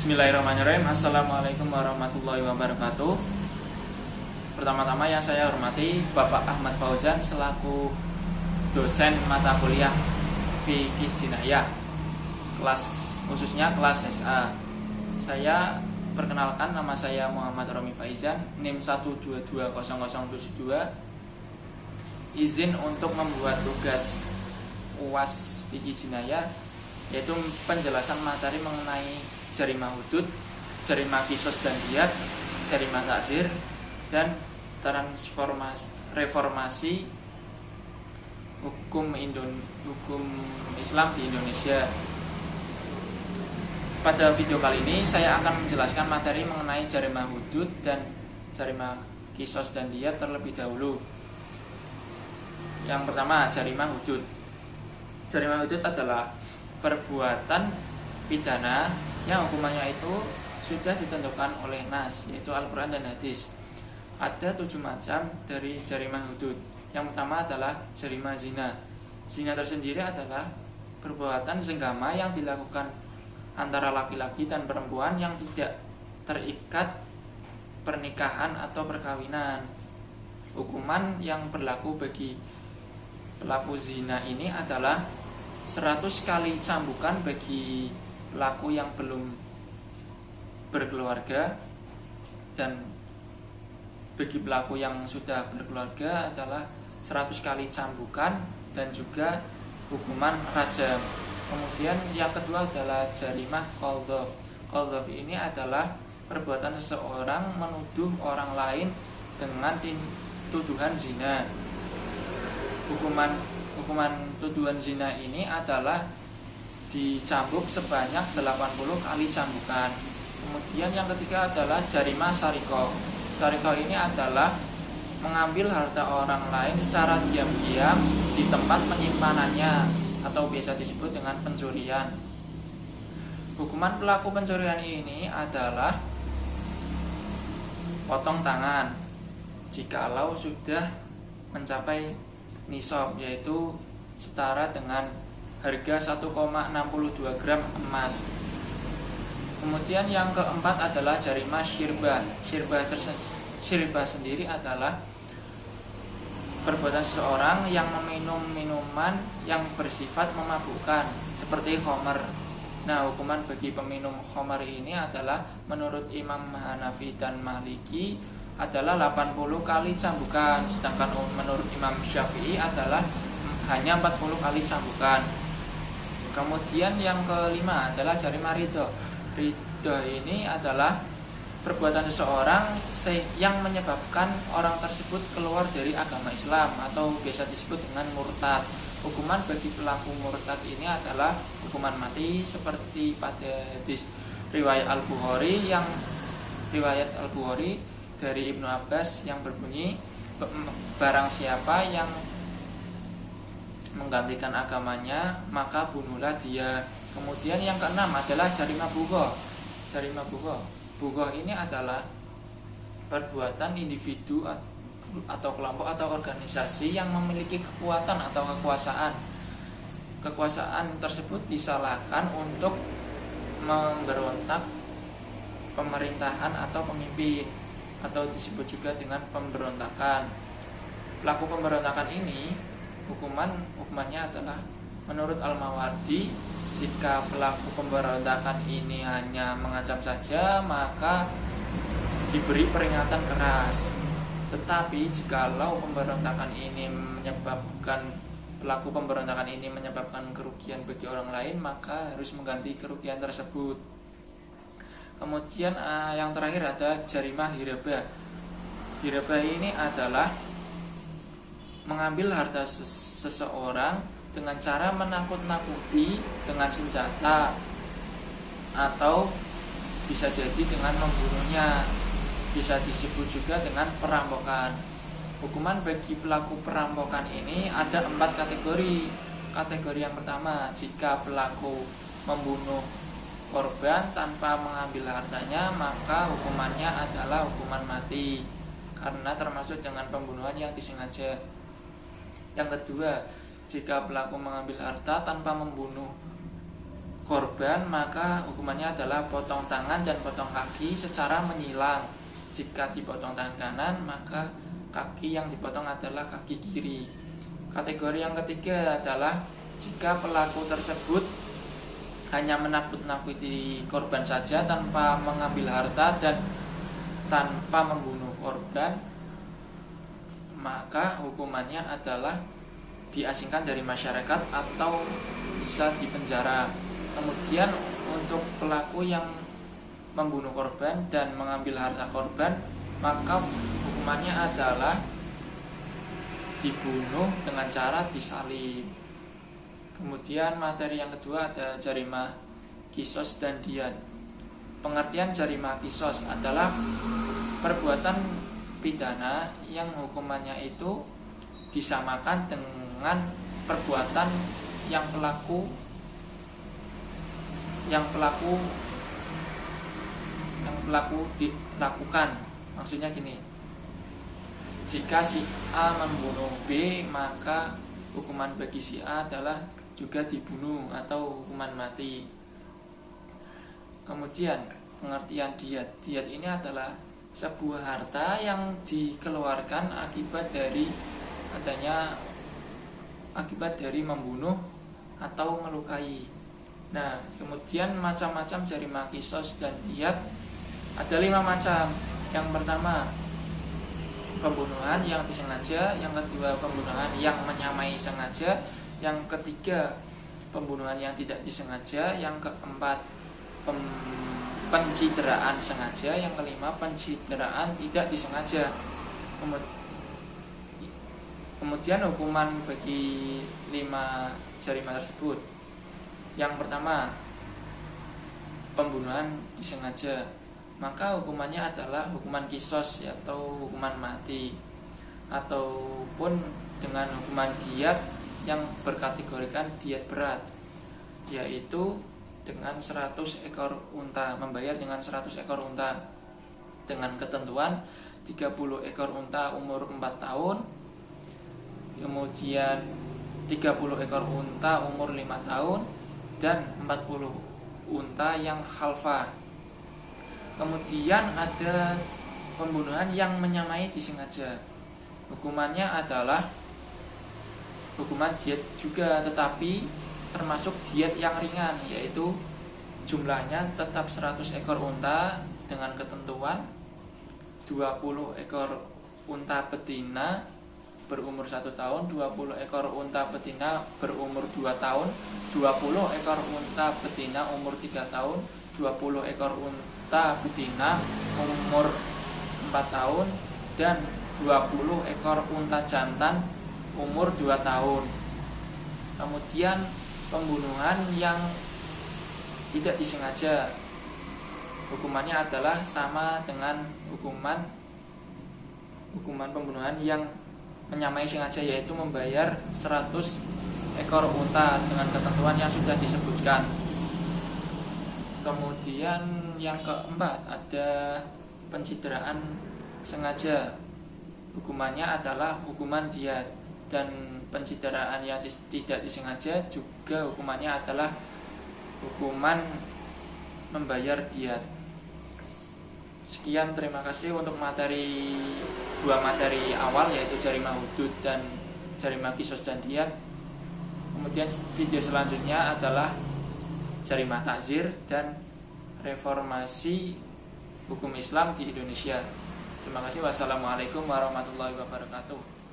Bismillahirrahmanirrahim. Assalamualaikum warahmatullahi wabarakatuh. Pertama-tama yang saya hormati Bapak Ahmad Fauzan selaku dosen mata kuliah Fikih Jinayah khususnya kelas SA. Saya perkenalkan, nama saya Muhammad Romi Faizan, NIM 1220072. Izin untuk membuat tugas UAS Fikih Jinayah, yaitu penjelasan materi mengenai jarima hudud, jarima kisos dan diyat, jarima takzir, dan reformasi hukum Islam di Indonesia. Pada video kali ini saya akan menjelaskan materi mengenai jarima hudud dan jarima kisos dan diyat terlebih dahulu. Yang pertama, jarima hudud. Jarima hudud adalah perbuatan pidana yang hukumannya itu sudah ditentukan oleh nas, yaitu Al-Quran dan hadis. Ada 7 macam dari jarima hudud. Yang pertama adalah jarima zina. Zina tersendiri adalah perbuatan senggama yang dilakukan antara laki-laki dan perempuan yang tidak terikat pernikahan atau perkawinan. Hukuman yang berlaku bagi pelaku zina ini adalah 100 kali cambukan bagi pelaku yang belum berkeluarga, dan bagi pelaku yang sudah berkeluarga adalah 100 kali cambukan dan juga hukuman rajam. Kemudian yang kedua adalah jarimah qadhaf. Qadhaf ini adalah perbuatan seseorang menuduh orang lain dengan tuduhan zina. Hukuman tuduhan zina ini adalah dicambuk sebanyak 80 kali cambukan. Kemudian yang ketiga adalah jarima sarikoh. Sarikoh ini adalah mengambil harta orang lain secara diam-diam di tempat penyimpanannya, atau biasa disebut dengan pencurian. Hukuman pelaku pencurian ini adalah potong tangan jikalau sudah mencapai nisab, yaitu setara dengan harga 1,62 gram emas. Kemudian yang keempat adalah jarima syirbah. Syirbah sendiri adalah perbuatan seseorang yang meminum minuman yang bersifat memabukkan seperti khamar. Nah, hukuman bagi peminum khamar ini adalah menurut Imam Hanafi dan Maliki adalah 80 kali cambukan, sedangkan menurut Imam Syafi'i adalah hanya 40 kali cambukan. Kemudian yang kelima adalah jarima ridho. Ridho ini adalah perbuatan seseorang yang menyebabkan orang tersebut keluar dari agama Islam, atau biasa disebut dengan murtad. Hukuman bagi pelaku murtad ini adalah hukuman mati, seperti pada hadis riwayat Al-Bukhari dari Ibnu Abbas yang berbunyi, barang siapa yang menggantikan agamanya maka bunuhlah dia. Kemudian yang keenam adalah jarima bughoh. Jarima bughoh ini adalah perbuatan individu atau kelompok atau organisasi yang memiliki kekuatan atau kekuasaan. Kekuasaan tersebut disalahkan untuk memberontak pemerintahan atau pemimpin, atau disebut juga dengan pemberontakan. Pelaku pemberontakan ini hukumannya adalah menurut Al-Mawardi, jika pelaku pemberontakan ini hanya mengancam saja maka diberi peringatan keras. Tetapi jikalau pelaku pemberontakan ini menyebabkan kerugian bagi orang lain, maka harus mengganti kerugian tersebut. Kemudian yang terakhir ada jarima hirabah. Hirabah ini adalah mengambil harta seseorang dengan cara menakut-nakuti dengan senjata, atau bisa jadi dengan membunuhnya. Bisa disebut juga dengan perampokan. Hukuman bagi pelaku perampokan ini ada 4 kategori. Kategori yang pertama, jika pelaku membunuh korban tanpa mengambil hartanya, maka hukumannya adalah hukuman mati, karena termasuk dengan pembunuhan yang disengaja. Yang kedua, jika pelaku mengambil harta tanpa membunuh korban, maka hukumannya adalah potong tangan dan potong kaki secara menyilang. Jika dipotong tangan kanan, maka kaki yang dipotong adalah kaki kiri. Kategori yang ketiga adalah jika pelaku tersebut hanya menakut-nakuti korban saja tanpa mengambil harta dan tanpa membunuh korban, maka hukumannya adalah diasingkan dari masyarakat atau bisa dipenjara. Kemudian untuk pelaku yang membunuh korban dan mengambil harta korban, maka hukumannya adalah dibunuh dengan cara disalib. Kemudian materi yang kedua ada jarimah kisos dan diat. Pengertian jarimah kisos adalah perbuatan pidana yang hukumannya itu disamakan dengan perbuatan yang pelaku dilakukan. Maksudnya gini, jika si A membunuh B, maka hukuman bagi si A adalah juga dibunuh atau hukuman mati. Kemudian pengertian diat. Diat ini adalah sebuah harta yang dikeluarkan akibat dari membunuh atau melukai. Nah, kemudian macam-macam jarimah kisos dan diat ada 5 macam. Yang pertama, pembunuhan yang disengaja. Yang kedua, pembunuhan yang menyamai sengaja. Yang ketiga, pembunuhan yang tidak disengaja. Yang keempat, pencideraan sengaja. Yang kelima, pencideraan tidak disengaja. Kemudian hukuman bagi 5 jarimah tersebut. Yang pertama, pembunuhan disengaja, maka hukumannya adalah hukuman kisos atau hukuman mati, ataupun dengan hukuman diat yang berkategorikan diat berat, yaitu dengan 100 ekor unta, membayar dengan 100 ekor unta dengan ketentuan 30 ekor unta umur 4 tahun, kemudian 30 ekor unta umur 5 tahun, dan 40 unta yang khalfah. Kemudian ada pembunuhan yang menyamai disengaja. Hukumannya adalah hukuman diat juga, tetapi termasuk diat yang ringan, yaitu jumlahnya tetap 100 ekor unta dengan ketentuan 20 ekor unta betina berumur 1 tahun, 20 ekor unta betina berumur 2 tahun, 20 ekor unta betina umur 3 tahun, 20 ekor unta betina umur 4 tahun, dan 20 ekor unta jantan umur 2 tahun. Kemudian pembunuhan yang tidak disengaja, hukumannya adalah sama dengan hukuman pembunuhan yang menyamai sengaja, yaitu membayar 100 ekor unta dengan ketentuan yang sudah disebutkan. Kemudian yang keempat ada pencideraan sengaja. Hukumannya adalah hukuman diat, dan pencideraan yang tidak disengaja juga hukumannya adalah hukuman membayar diat. Sekian, terima kasih untuk dua materi awal, yaitu jarimah hudud dan jarimah kisos dan diat. Kemudian video selanjutnya adalah jarimah takzir dan reformasi hukum Islam di Indonesia. Terima kasih. Wassalamualaikum warahmatullahi wabarakatuh.